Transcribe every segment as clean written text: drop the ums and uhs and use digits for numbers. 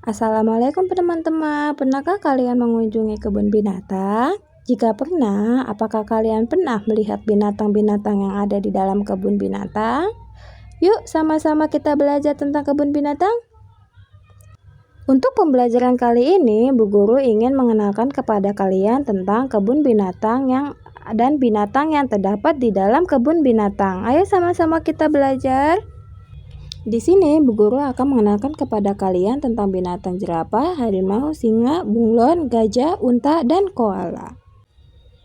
Assalamualaikum teman-teman, pernahkah kalian mengunjungi kebun binatang? Jika pernah, apakah kalian pernah melihat binatang-binatang yang ada di dalam kebun binatang? Yuk sama-sama kita belajar tentang kebun binatang. Untuk pembelajaran kali ini, Bu Guru ingin mengenalkan kepada kalian tentang kebun binatang dan binatang yang terdapat di dalam kebun binatang. Ayo sama-sama kita belajar. Di sini, Bu Guru akan mengenalkan kepada kalian tentang binatang jerapah, harimau, singa, bunglon, gajah, unta, dan koala.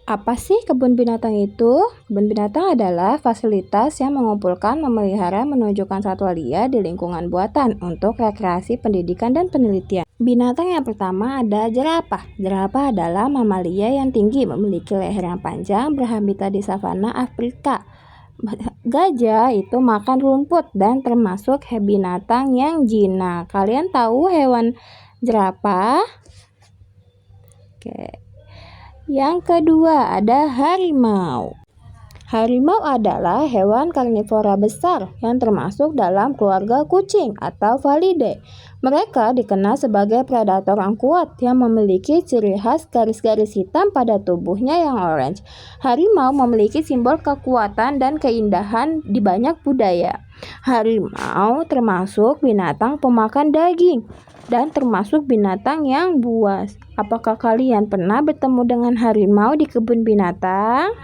Apa sih kebun binatang itu? Kebun binatang adalah fasilitas yang mengumpulkan, memelihara, menunjukkan satwa liar di lingkungan buatan untuk rekreasi, pendidikan, dan penelitian. Binatang yang pertama ada jerapah. Jerapah adalah mamalia yang tinggi, memiliki leher yang panjang, berhabitat di savana Afrika. Gajah itu makan rumput dan termasuk binatang yang jinak. Kalian tahu hewan jerapah? Oke. Yang kedua ada harimau. Harimau adalah hewan karnivora besar yang termasuk dalam keluarga kucing atau Felidae. Mereka dikenal sebagai predator yang kuat yang memiliki ciri khas garis-garis hitam pada tubuhnya yang orange. Harimau memiliki simbol kekuatan dan keindahan di banyak budaya. Harimau termasuk binatang pemakan daging dan termasuk binatang yang buas. Apakah kalian pernah bertemu dengan harimau di kebun binatang?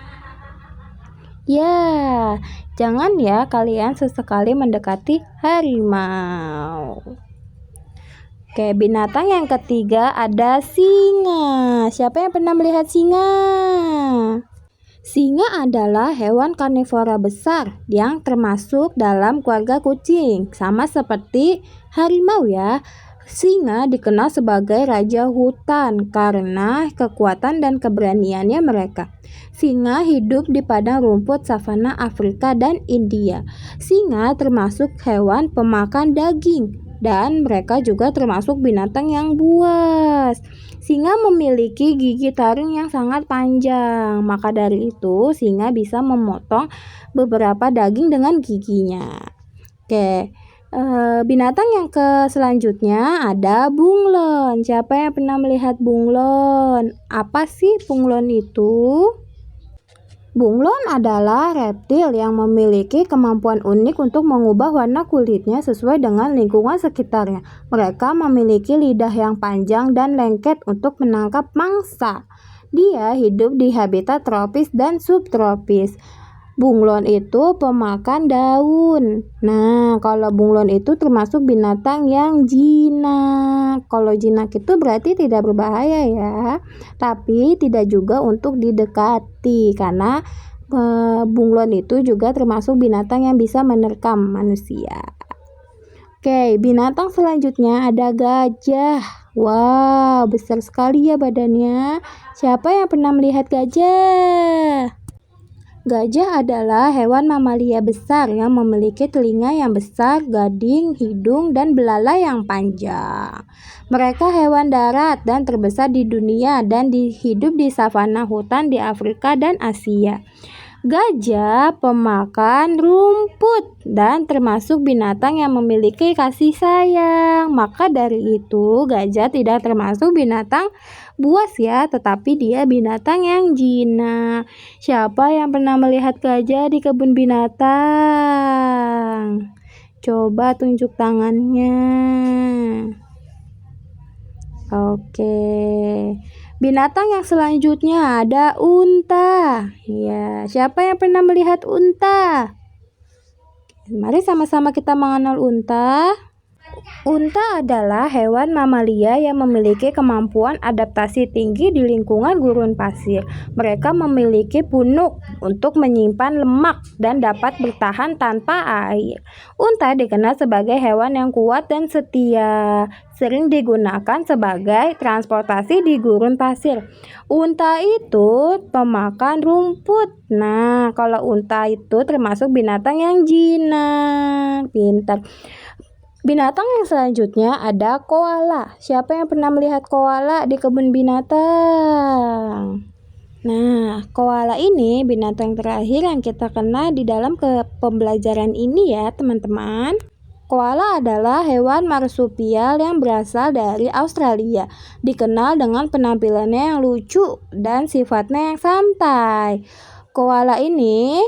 Ya, jangan ya kalian sesekali mendekati harimau. Oke, binatang yang ketiga ada singa. Siapa yang pernah melihat singa? Singa adalah hewan karnivora besar yang termasuk dalam keluarga kucing, sama seperti harimau ya. Singa dikenal sebagai raja hutan karena kekuatan dan keberaniannya mereka. Singa hidup di padang rumput savana Afrika dan India. Singa termasuk hewan pemakan daging dan mereka juga termasuk binatang yang buas. Singa memiliki gigi taring yang sangat panjang, maka dari itu singa bisa memotong beberapa daging dengan giginya. Oke. Binatang yang selanjutnya ada bunglon. Siapa yang pernah melihat bunglon? Apa sih bunglon itu? Bunglon adalah reptil yang memiliki kemampuan unik untuk mengubah warna kulitnya sesuai dengan lingkungan sekitarnya. Mereka memiliki lidah yang panjang dan lengket untuk menangkap mangsa. Dia hidup di habitat tropis dan subtropis. Bunglon itu pemakan daun. Nah, kalau bunglon itu termasuk binatang yang jinak. Kalau jinak itu berarti tidak berbahaya ya. Tapi tidak juga untuk didekati karena bunglon itu juga termasuk binatang yang bisa menerkam manusia. Oke, binatang selanjutnya ada gajah. Wow, besar sekali ya badannya. Siapa yang pernah melihat gajah? Gajah adalah hewan mamalia besar yang memiliki telinga yang besar, gading, hidung, dan belalai yang panjang. Mereka hewan darat dan terbesar di dunia dan hidup di savana hutan di Afrika dan Asia. Gajah pemakan rumput dan termasuk binatang yang memiliki kasih sayang. Maka dari itu gajah tidak termasuk binatang buas ya, tetapi dia binatang yang jinak. Siapa yang pernah melihat gajah di kebun binatang? Coba tunjuk tangannya. Oke. Binatang yang selanjutnya ada unta. Ya, siapa yang pernah melihat unta? Mari sama-sama kita mengenal unta. Unta adalah hewan mamalia yang memiliki kemampuan adaptasi tinggi di lingkungan gurun pasir. Mereka memiliki punuk untuk menyimpan lemak dan dapat bertahan tanpa air. Unta dikenal sebagai hewan yang kuat dan setia, sering digunakan sebagai transportasi di gurun pasir. Unta itu pemakan rumput. Nah, kalau unta itu termasuk binatang yang jinak, pintar. Binatang yang selanjutnya ada koala. Siapa yang pernah melihat koala di kebun binatang? Nah, koala ini binatang terakhir yang kita kenal di dalam pembelajaran ini ya, teman-teman. Koala adalah hewan marsupial yang berasal dari Australia. Dikenal dengan penampilannya yang lucu dan sifatnya yang santai. Koala ini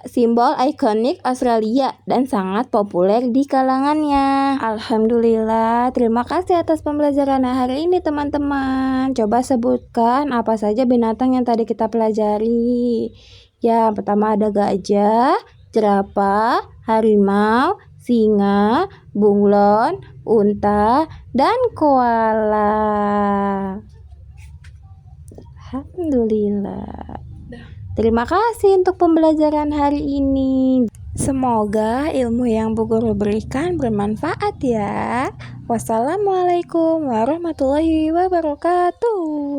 simbol ikonik Australia dan sangat populer di kalangannya. Alhamdulillah, terima kasih atas pembelajaran hari ini teman-teman. Coba sebutkan apa saja binatang yang tadi kita pelajari. Ya, pertama ada gajah, jerapah, harimau, singa, bunglon, unta, dan koala. Alhamdulillah. Terima kasih untuk pembelajaran hari ini. Semoga ilmu yang Bu Guru berikan bermanfaat ya. Wassalamualaikum warahmatullahi wabarakatuh.